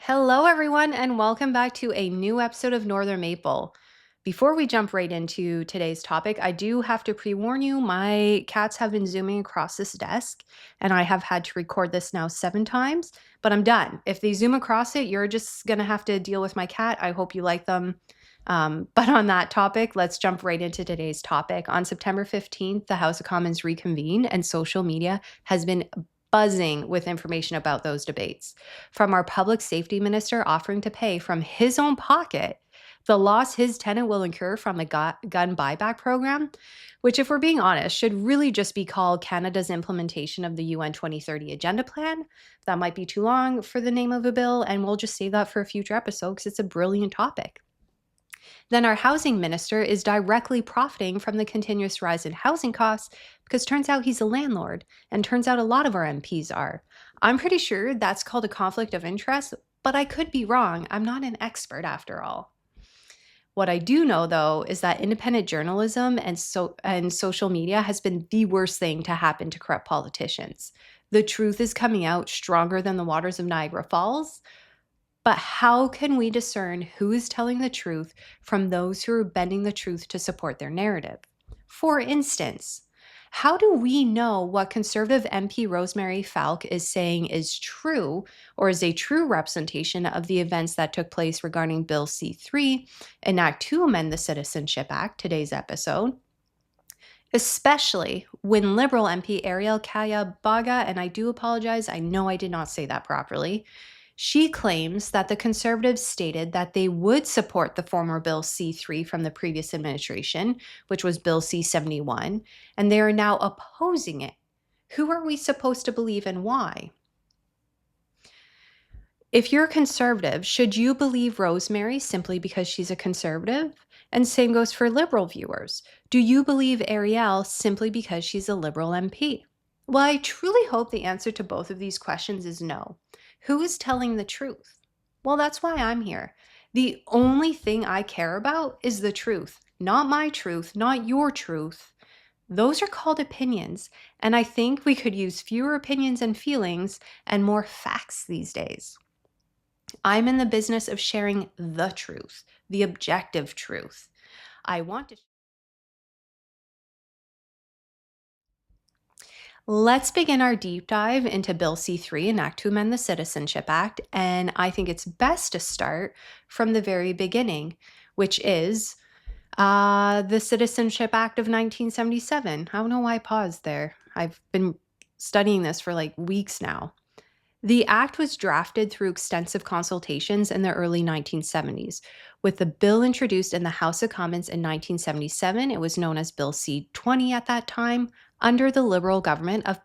Hello, everyone, and welcome back to a new episode of Northern Maple. Before we jump right into today's topic, I do have to pre warn you my cats have been zooming across this desk, and I have had to record this now 7 times, but I'm done. If they zoom across it, you're just going to have to deal with my cat. I hope you like them. But on that topic, let's jump right into today's topic. On September 15th, the House of Commons reconvened, and social media has been buzzing with information about those debates. From our public safety minister offering to pay from his own pocket the loss his tenant will incur from the gun buyback program, which, if we're being honest, should really just be called Canada's implementation of the UN 2030 Agenda Plan. That might be too long for the name of a bill, and we'll just save that for a future episode because it's a brilliant topic. Then our housing minister is directly profiting from the continuous rise in housing costs because turns out he's a landlord, and turns out a lot of our MPs are. I'm pretty sure that's called a conflict of interest, but I could be wrong. I'm not an expert after all. What I do know, though, is that independent journalism and social media has been the worst thing to happen to corrupt politicians. The truth is coming out stronger than the waters of Niagara Falls. But how can we discern who is telling the truth from those who are bending the truth to support their narrative? For instance, how do we know what Conservative MP Rosemarie Falk is saying is true or is a true representation of the events that took place regarding Bill C-3, an act to amend the Citizenship Act, today's episode? Especially when Liberal MP Arielle Kayabaga, and I do apologize, I know I did not say that properly, she claims that the Conservatives stated that they would support the former Bill C-3 from the previous administration, which was Bill C-71, and they are now opposing it. Who are we supposed to believe and why? If you're a conservative, should you believe Rosemarie simply because she's a conservative? And same goes for Liberal viewers. Do you believe Arielle simply because she's a Liberal MP? Well, I truly hope the answer to both of these questions is no. Who is telling the truth? Well, that's why I'm here. The only thing I care about is the truth, not my truth, not your truth. Those are called opinions, and I think we could use fewer opinions and feelings and more facts these days. I'm in the business of sharing the truth, the objective truth. I want to. Let's begin our deep dive into Bill C-3, an act to amend the Citizenship Act, and I think it's best to start from the very beginning, which is the Citizenship Act of 1977. I don't know why I paused there. I've been studying this for like weeks now. The act was drafted through extensive consultations in the early 1970s. With the bill introduced in the House of Commons in 1977, it was known as Bill C-20 at that time, under the Liberal government of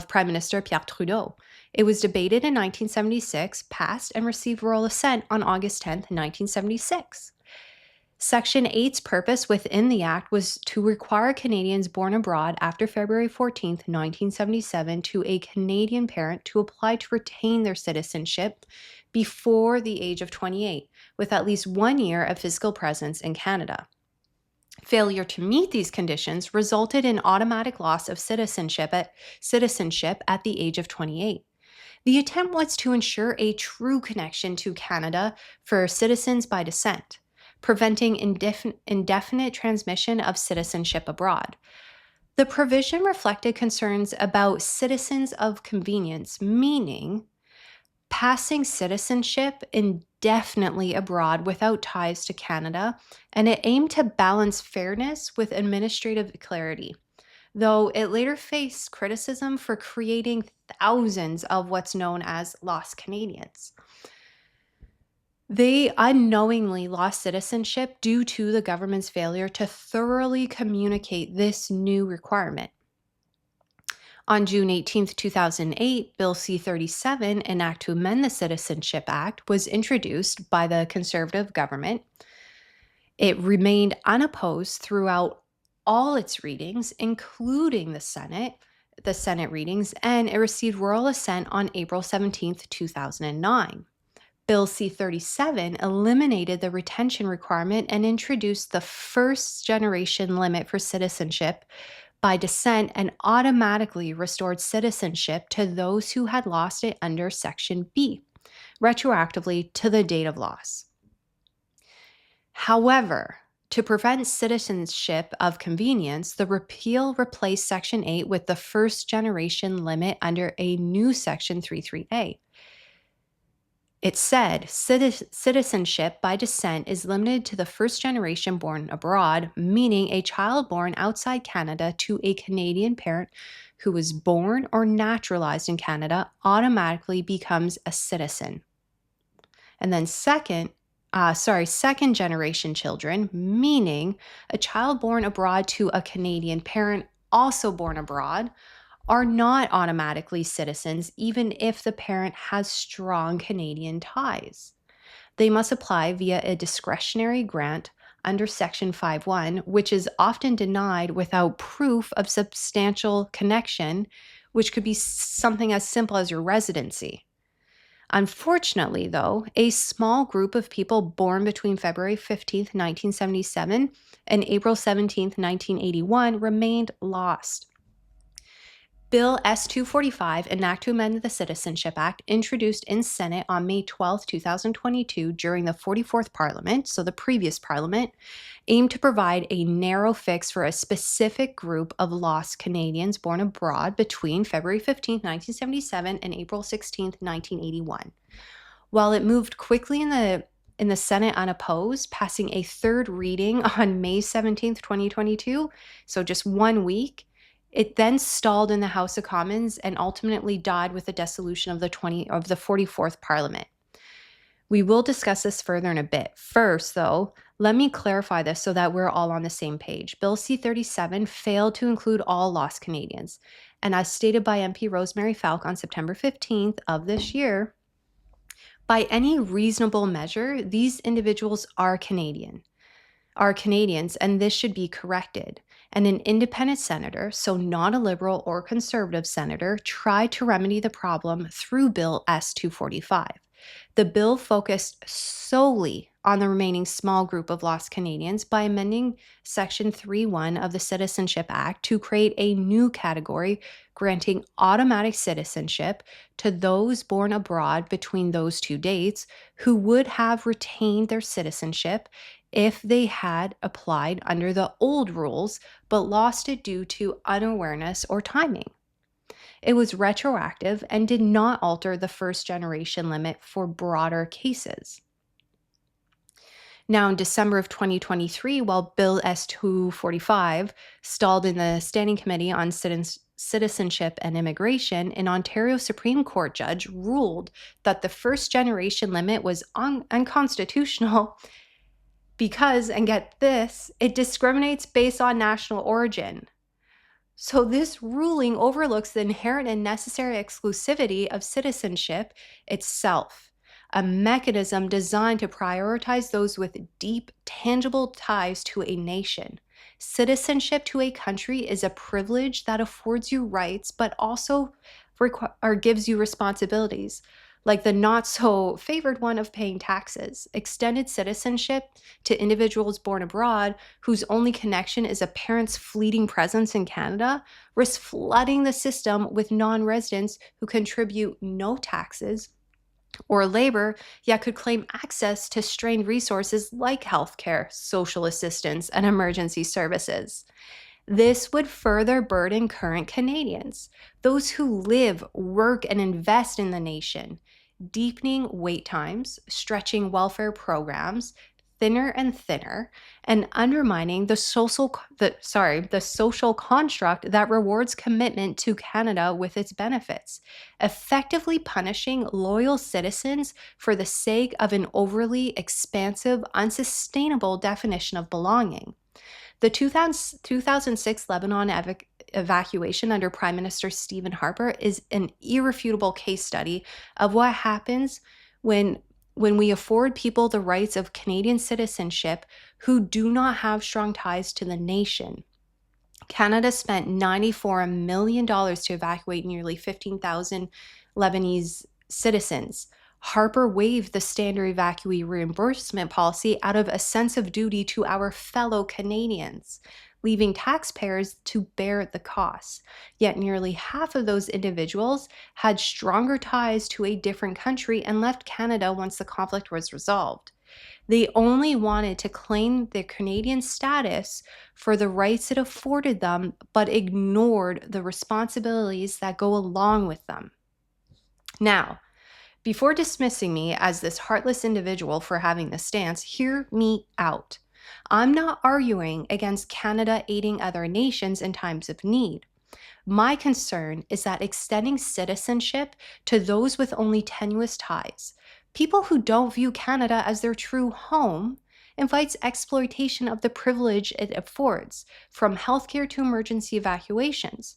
Prime Minister Pierre Trudeau. It was debated in 1976, passed, and received royal assent on August 10, 1976. Section 8's purpose within the Act was to require Canadians born abroad after February 14, 1977, to a Canadian parent to apply to retain their citizenship before the age of 28, with at least 1 year of physical presence in Canada. Failure to meet these conditions resulted in automatic loss of citizenship at the age of 28. The attempt was to ensure a true connection to Canada for citizens by descent, preventing indefinite transmission of citizenship abroad. The provision reflected concerns about citizens of convenience, meaning passing citizenship indefinitely abroad without ties to Canada, and it aimed to balance fairness with administrative clarity, though it later faced criticism for creating thousands of what's known as lost Canadians. They unknowingly lost citizenship due to the government's failure to thoroughly communicate this new requirement. On June 18, 2008, Bill C-37, an act to amend the Citizenship Act, was introduced by the Conservative government. It remained unopposed throughout all its readings, including the Senate readings, and it received royal assent on April 17, 2009. Bill C-37 eliminated the retention requirement and introduced the first-generation limit for citizenship by descent and automatically restored citizenship to those who had lost it under Section B. retroactively to the date of loss. However, to prevent citizenship of convenience, the repeal replaced Section 8 with the first generation limit under a new Section 33A. It said citizenship by descent is limited to the first generation born abroad, meaning a child born outside Canada to a Canadian parent who was born or naturalized in Canada automatically becomes a citizen. And then second generation children, meaning a child born abroad to a Canadian parent also born abroad, are not automatically citizens even if the parent has strong Canadian ties. They must apply via a discretionary grant under Section 5.1, which is often denied without proof of substantial connection, which could be something as simple as your residency. Unfortunately, though, a small group of people born between February 15th, 1977 and April 17th, 1981 remained lost. Bill S-245, Enact to Amend the Citizenship Act, introduced in Senate on May 12, 2022 during the 44th Parliament, so the previous Parliament, aimed to provide a narrow fix for a specific group of lost Canadians born abroad between February 15, 1977 and April 16, 1981. While it moved quickly in the Senate unopposed, passing a third reading on May 17, 2022, so just 1 week, it then stalled in the House of Commons and ultimately died with the dissolution of the 44th Parliament. We will discuss this further in a bit. First, though, let me clarify this so that we're all on the same page. Bill C-37 failed to include all lost Canadians. And as stated by MP Rosemarie Falk on September 15th of this year, by any reasonable measure, these individuals are Canadians, and this should be corrected. And an independent senator, so not a liberal or conservative senator, tried to remedy the problem through Bill S-245. The bill focused solely on the remaining small group of lost Canadians by amending Section 3.1 of the Citizenship Act to create a new category granting automatic citizenship to those born abroad between those two dates who would have retained their citizenship if they had applied under the old rules but lost it due to unawareness or timing. It was retroactive and did not alter the first generation limit for broader cases. Now, in December of 2023, while Bill S-245 stalled in the Standing Committee on Citizenship and Immigration, an Ontario Supreme Court judge ruled that the first generation limit was unconstitutional because, and get this, it discriminates based on national origin. So this ruling overlooks the inherent and necessary exclusivity of citizenship itself, a mechanism designed to prioritize those with deep, tangible ties to a nation. Citizenship to a country is a privilege that affords you rights, but also gives you responsibilities, like the not-so-favored one of paying taxes. Extended citizenship to individuals born abroad whose only connection is a parent's fleeting presence in Canada risks flooding the system with non-residents who contribute no taxes or labor, yet could claim access to strained resources like healthcare, social assistance, and emergency services. This would further burden current Canadians, those who live, work, and invest in the nation, deepening wait times, stretching welfare programs thinner and thinner, and undermining the social construct that rewards commitment to Canada with its benefits, effectively punishing loyal citizens for the sake of an overly expansive, unsustainable definition of belonging. The 2006 Lebanon evacuation under Prime Minister Stephen Harper is an irrefutable case study of what happens when we afford people the rights of Canadian citizenship who do not have strong ties to the nation. Canada spent $94 million to evacuate nearly 15,000 Lebanese citizens. Harper waived the standard evacuee reimbursement policy out of a sense of duty to our fellow Canadians, leaving taxpayers to bear the costs. Yet nearly half of those individuals had stronger ties to a different country and left Canada once the conflict was resolved. They only wanted to claim their Canadian status for the rights it afforded them, but ignored the responsibilities that go along with them. Now, before dismissing me as this heartless individual for having this stance, hear me out. I'm not arguing against Canada aiding other nations in times of need. My concern is that extending citizenship to those with only tenuous ties, people who don't view Canada as their true home, invites exploitation of the privilege it affords, from healthcare to emergency evacuations.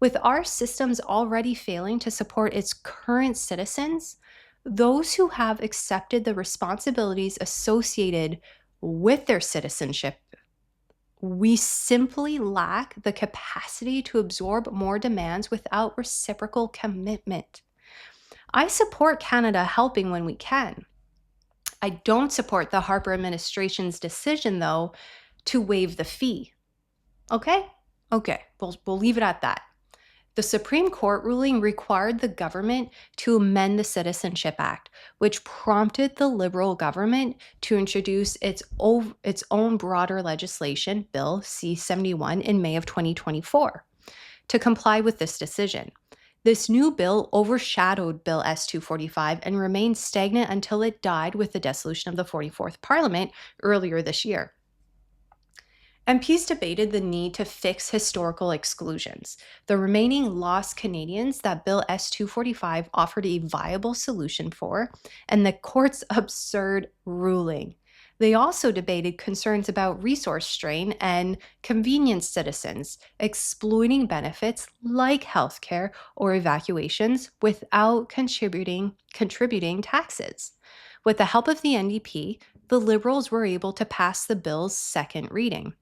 With our systems already failing to support its current citizens, those who have accepted the responsibilities associated with their citizenship, we simply lack the capacity to absorb more demands without reciprocal commitment. I support Canada helping when we can. I don't support the Harper administration's decision, though, to waive the fee. Okay, we'll leave it at that. The Supreme Court ruling required the government to amend the Citizenship Act, which prompted the Liberal government to introduce its own broader legislation, Bill C-71, in May of 2024, to comply with this decision. This new bill overshadowed Bill S-245 and remained stagnant until it died with the dissolution of the 44th Parliament earlier this year. MPs debated the need to fix historical exclusions, the remaining lost Canadians that Bill S-245 offered a viable solution for, and the court's absurd ruling. They also debated concerns about resource strain and convenience citizens exploiting benefits like healthcare or evacuations without contributing taxes. With the help of the NDP, the Liberals were able to pass the bill's second reading,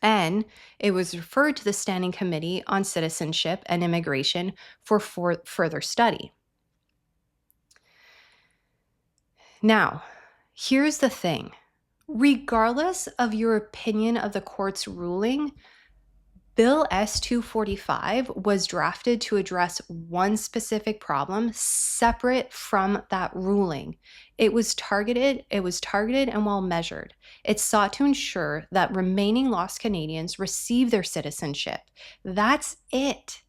and it was referred to the Standing Committee on Citizenship and Immigration for further study. Now, here's the thing. Regardless of your opinion of the court's ruling, Bill S-245 was drafted to address one specific problem separate from that ruling. It was targeted and well measured. It sought to ensure that remaining lost Canadians receive their citizenship. That's it.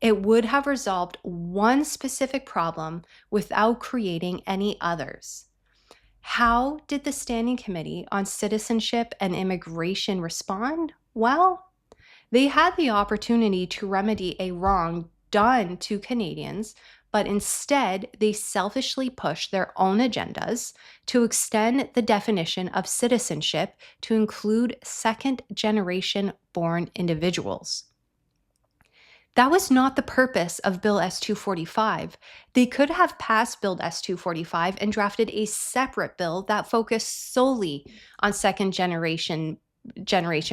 It would have resolved one specific problem without creating any others. How did the Standing Committee on Citizenship and Immigration respond? Well, they had the opportunity to remedy a wrong done to Canadians, but instead they selfishly pushed their own agendas to extend the definition of citizenship to include second-generation born individuals. That was not the purpose of Bill S-245. They could have passed Bill S-245 and drafted a separate bill that focused solely on second-generation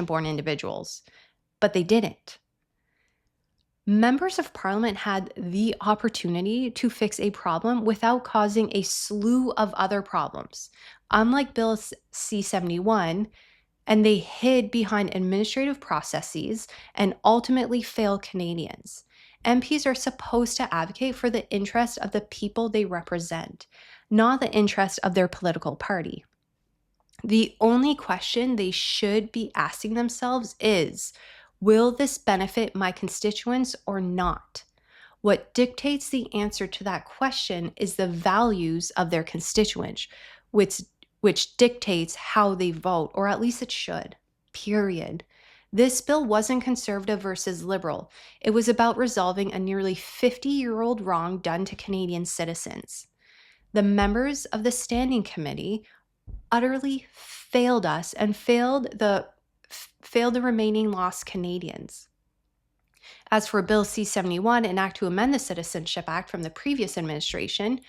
born individuals. But they didn't. Members of Parliament had the opportunity to fix a problem without causing a slew of other problems. Unlike Bill C-71, and they hid behind administrative processes and ultimately failed Canadians. MPs are supposed to advocate for the interest of the people they represent, not the interest of their political party. The only question they should be asking themselves is, will this benefit my constituents or not? What dictates the answer to that question is the values of their constituents, which dictates how they vote, or at least it should, period. This bill wasn't conservative versus liberal. It was about resolving a nearly 50-year-old wrong done to Canadian citizens. The members of the Standing Committee utterly failed us and failed the remaining lost Canadians. As for Bill C-71, an act to amend the Citizenship Act from the previous administration,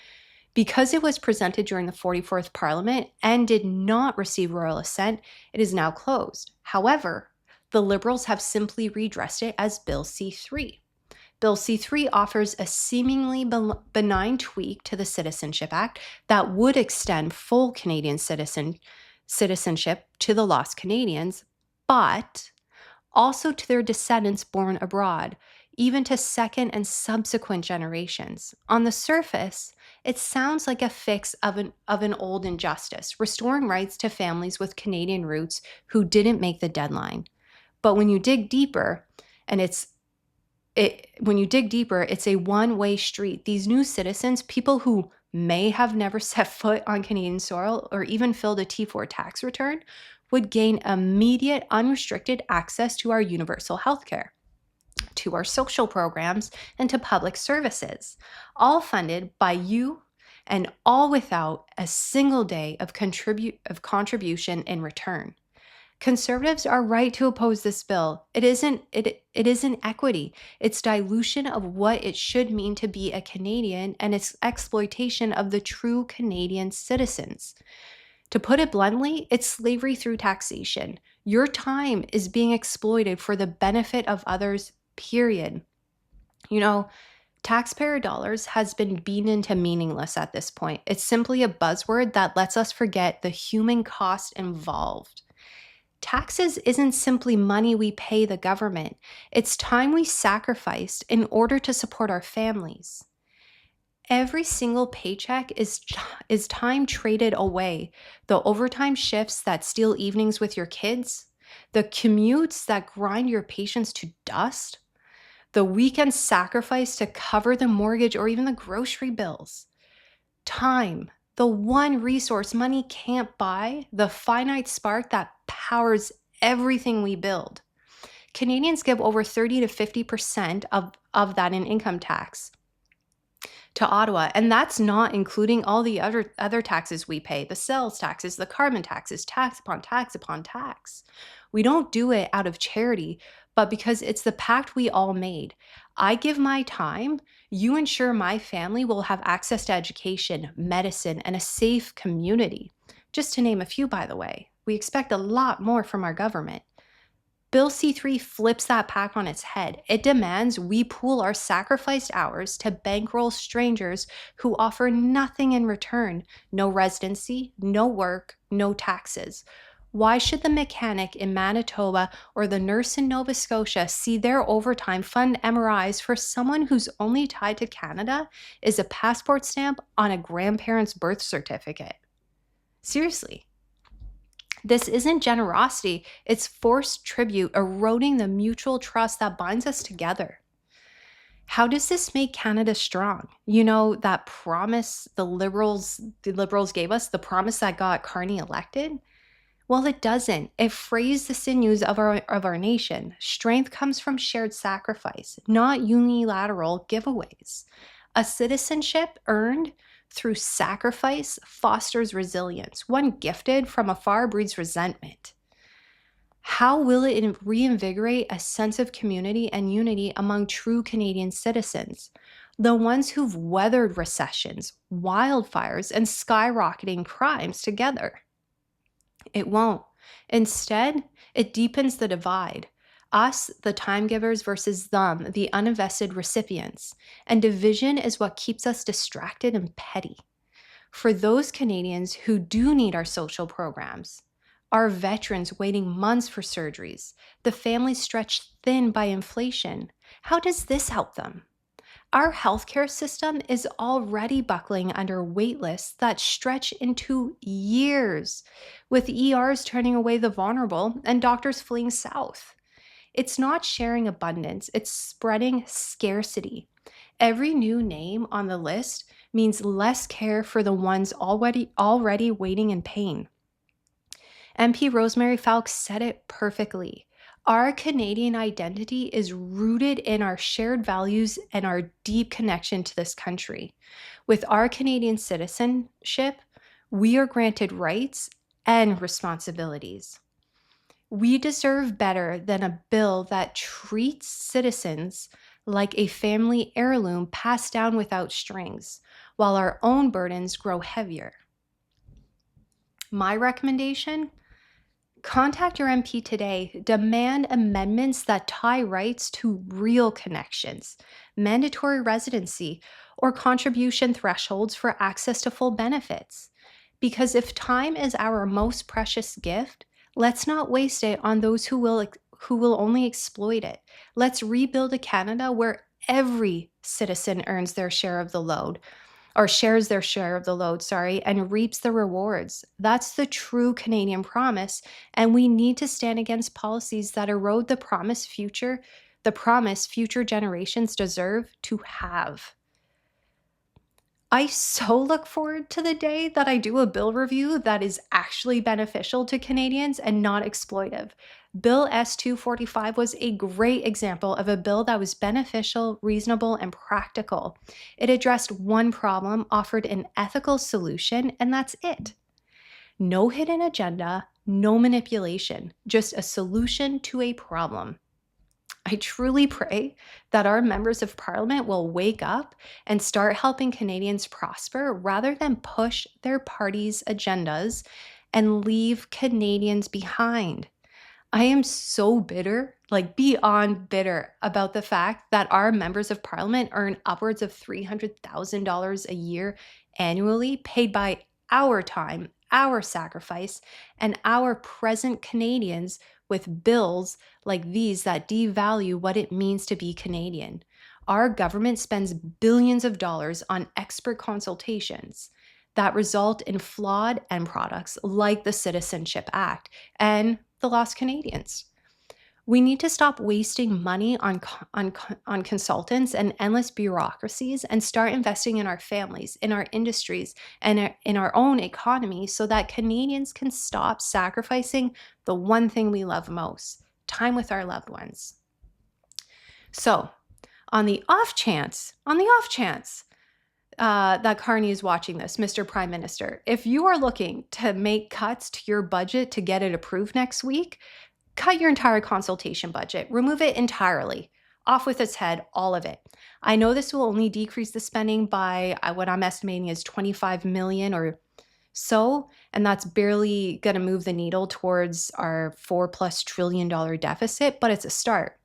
because it was presented during the 44th Parliament and did not receive royal assent, it is now closed. However, the Liberals have simply redressed it as Bill C-3. Bill C-3 offers a seemingly benign tweak to the Citizenship Act that would extend full Canadian citizenship to the lost Canadians, but also to their descendants born abroad, even to second and subsequent generations. On the surface, it sounds like a fix of an old injustice, restoring rights to families with Canadian roots who didn't make the deadline. But when you dig deeper, and it's a one-way street. These new citizens, people who may have never set foot on Canadian soil or even filled a T4 tax return, would gain immediate, unrestricted access to our universal health care, to our social programs, and to public services, all funded by you and all without a single day of contribution in return. Conservatives are right to oppose this bill. It isn't equity. It's dilution of what it should mean to be a Canadian, and it's exploitation of the true Canadian citizens. To put it bluntly, it's slavery through taxation. Your time is being exploited for the benefit of others, period. Taxpayer dollars has been beaten into meaningless at this point. It's simply a buzzword that lets us forget the human cost involved. Taxes isn't simply money we pay the government. It's time we sacrificed in order to support our families. Every single paycheck is time traded away. The overtime shifts that steal evenings with your kids, the commutes that grind your patients to dust, the weekend sacrifice to cover the mortgage or even the grocery bills. Time, the one resource money can't buy, the finite spark that powers everything we build. Canadians give over 30 to 50% of that in income tax to Ottawa, and that's not including all the other taxes we pay, the sales taxes, the carbon taxes, tax upon tax upon tax. We don't do it out of charity, but because it's the pact we all made. I give my time, you ensure my family will have access to education, medicine, and a safe community. Just to name a few, by the way. We expect a lot more from our government. Bill C-3 flips that pact on its head. It demands we pool our sacrificed hours to bankroll strangers who offer nothing in return. No residency, no work, no taxes. Why should the mechanic in Manitoba or the nurse in Nova Scotia see their overtime fund MRIs for someone whose only tie to Canada is a passport stamp on a grandparent's birth certificate? Seriously. This isn't generosity, it's forced tribute, eroding the mutual trust that binds us together. How does this make Canada strong? That promise the Liberals gave us, the promise that got Carney elected? Well, it doesn't. It frays the sinews of our nation. Strength comes from shared sacrifice, not unilateral giveaways. A citizenship earned through sacrifice fosters resilience. One gifted from afar breeds resentment. How will it reinvigorate a sense of community and unity among true Canadian citizens? The ones who've weathered recessions, wildfires, and skyrocketing crimes together. It won't. Instead, it deepens the divide. Us, the time givers, versus them, the uninvested recipients. And division is what keeps us distracted and petty. For those Canadians who do need our social programs, our veterans waiting months for surgeries, the families stretched thin by inflation, how does this help them? Our healthcare system is already buckling under wait lists that stretch into years, with ERs turning away the vulnerable and doctors fleeing south. It's not sharing abundance, it's spreading scarcity. Every new name on the list means less care for the ones already waiting in pain. MP Rosemarie Falk said it perfectly. Our Canadian identity is rooted in our shared values and our deep connection to this country. With our Canadian citizenship, we are granted rights and responsibilities. We deserve better than a bill that treats citizens like a family heirloom passed down without strings, while our own burdens grow heavier. My recommendation? Contact your MP today. Demand amendments that tie rights to real connections, mandatory residency, or contribution thresholds for access to full benefits. Because if time is our most precious gift, let's not waste it on those who who will only exploit it. Let's rebuild a Canada where every citizen earns their share of the load, or shares their share of the load, and reaps the rewards. That's the true Canadian promise, and we need to stand against policies that erode the promise future generations deserve to have. I so look forward to the day that I do a bill review that is actually beneficial to Canadians and not exploitive. Bill S-245 was a great example of a bill that was beneficial, reasonable, and practical. It addressed one problem, offered an ethical solution, and that's it. No hidden agenda, no manipulation, just a solution to a problem. I truly pray that our members of parliament will wake up and start helping Canadians prosper rather than push their party's agendas and leave Canadians behind. I am so bitter, like beyond bitter, about the fact that our members of parliament earn upwards of $300,000 a year annually, paid by our time, our sacrifice, and our present Canadians, with bills like these that devalue what it means to be Canadian. Our government spends billions of dollars on expert consultations that result in flawed end products like the Citizenship Act and the Lost Canadians. We need to stop wasting money on consultants and endless bureaucracies and start investing in our families, in our industries, and in our own economy so that Canadians can stop sacrificing the one thing we love most, time with our loved ones. So, on the off chance that Carney is watching this, Mr. Prime Minister, if you are looking to make cuts to your budget to get it approved next week, cut your entire consultation budget. Remove it entirely. Off with its head, all of it. I know this will only decrease the spending by what I'm estimating is $25 million or so, and that's barely going to move the needle towards our $4+ trillion deficit, but it's a start.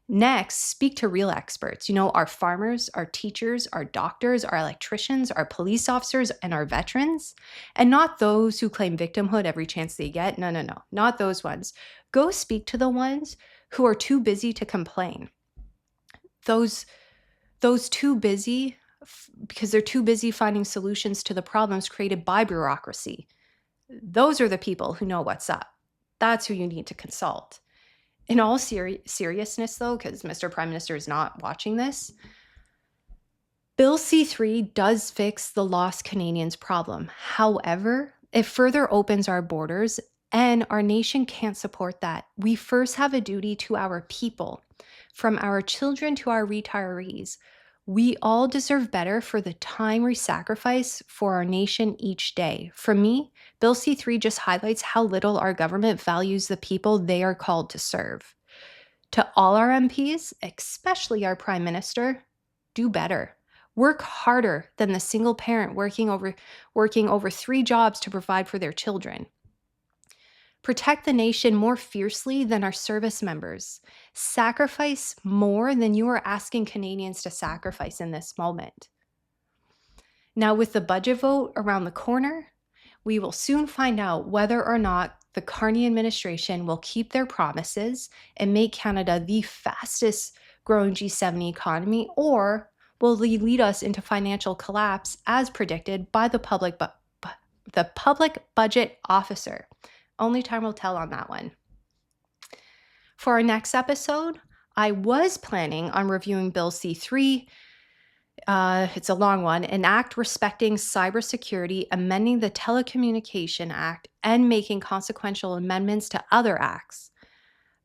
Next, speak to real experts. Our farmers, our teachers, our doctors, our electricians, our police officers, and our veterans. And not those who claim victimhood every chance they get. No, not those ones. Go speak to the ones who are too busy to complain. Those too busy, because they're too busy finding solutions to the problems created by bureaucracy. Those are the people who know what's up. That's who you need to consult. In all seriousness, though, because Mr. Prime Minister is not watching this, Bill C-3 does fix the lost Canadians problem. However, it further opens our borders, and our nation can't support that. We first have a duty to our people, from our children to our retirees. We all deserve better for the time we sacrifice for our nation each day. For me, Bill C-3 just highlights how little our government values the people they are called to serve. To all our MPs, especially our Prime Minister, do better. Work harder than the single parent working over 3 jobs to provide for their children. Protect the nation more fiercely than our service members. Sacrifice more than you are asking Canadians to sacrifice in this moment. Now, with the budget vote around the corner, we will soon find out whether or not the Carney administration will keep their promises and make Canada the fastest growing G7 economy, or will they lead us into financial collapse as predicted by the public budget officer. Only time will tell on that one. For our next episode, I was planning on reviewing Bill C-3. It's a long one, an act respecting cybersecurity, amending the Telecommunication Act, and making consequential amendments to other acts.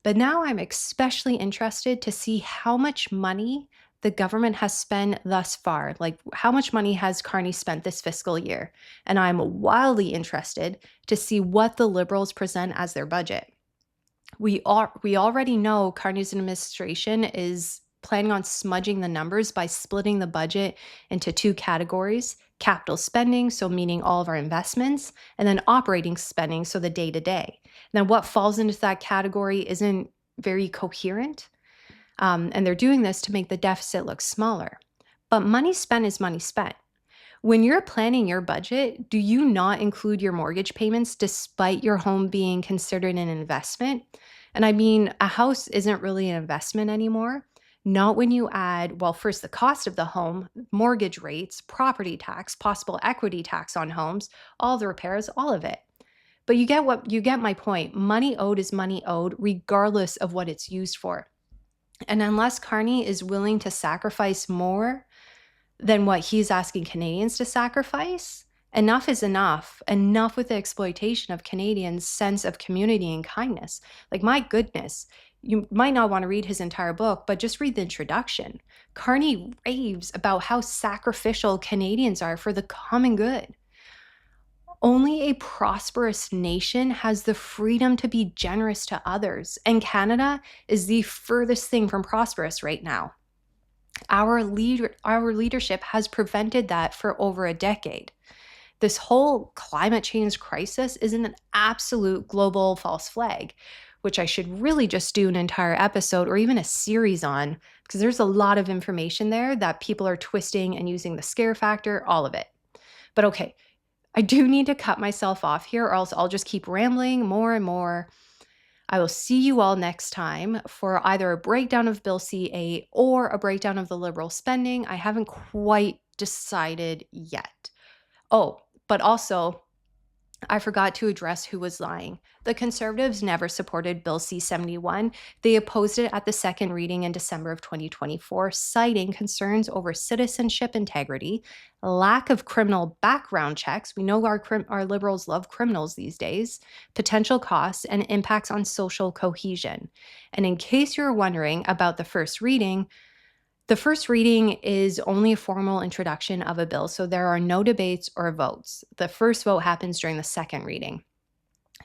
But now I'm especially interested to see how much money the government has spent thus far. Like, how much money has Carney spent this fiscal year? And I'm wildly interested to see what the Liberals present as their budget. We already know Carney's administration is planning on smudging the numbers by splitting the budget into 2 categories: capital spending, so meaning all of our investments, and then operating spending, so the day-to-day. Now, what falls into that category isn't very coherent. And they're doing this to make the deficit look smaller. But money spent is money spent. When you're planning your budget, do you not include your mortgage payments despite your home being considered an investment? And I mean, a house isn't really an investment anymore. Not when you add, well, first the cost of the home, mortgage rates, property tax, possible equity tax on homes, all the repairs, all of it. But you get my point. Money owed is money owed, regardless of what it's used for. And unless Carney is willing to sacrifice more than what he's asking Canadians to sacrifice, enough is enough. Enough with the exploitation of Canadians' sense of community and kindness. Like, my goodness, you might not want to read his entire book, but just read the introduction. Carney raves about how sacrificial Canadians are for the common good. Only a prosperous nation has the freedom to be generous to others, and Canada is the furthest thing from prosperous right now. Our leadership has prevented that for over a decade. This whole climate change crisis is an absolute global false flag, which I should really just do an entire episode or even a series on, because there's a lot of information there that people are twisting and using the scare factor, all of it. But okay, I do need to cut myself off here, or else I'll just keep rambling more and more. I will see you all next time for either a breakdown of Bill C-8 or a breakdown of the Liberal spending. I haven't quite decided yet. Oh, but also, I forgot to address who was lying. The Conservatives never supported Bill C-71. They opposed it at the second reading in December of 2024, citing concerns over citizenship integrity, lack of criminal background checks. We know our Liberals love criminals these days, potential costs, and impacts on social cohesion. And in case you're wondering about the first reading is only a formal introduction of a bill, so there are no debates or votes. The first vote happens during the second reading.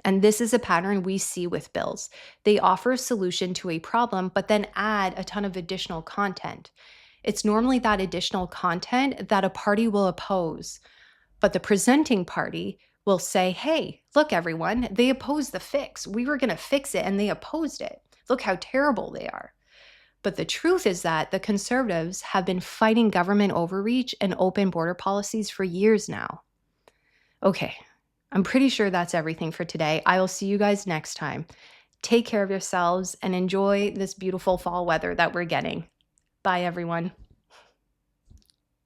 And this is a pattern we see with bills. They offer a solution to a problem, but then add a ton of additional content. It's normally that additional content that a party will oppose, but the presenting party will say, hey, look, everyone, they opposed the fix. We were going to fix it, and they opposed it. Look how terrible they are. But the truth is that the Conservatives have been fighting government overreach and open border policies for years now. Okay, I'm pretty sure that's everything for today. I will see you guys next time. Take care of yourselves and enjoy this beautiful fall weather that we're getting. Bye, everyone.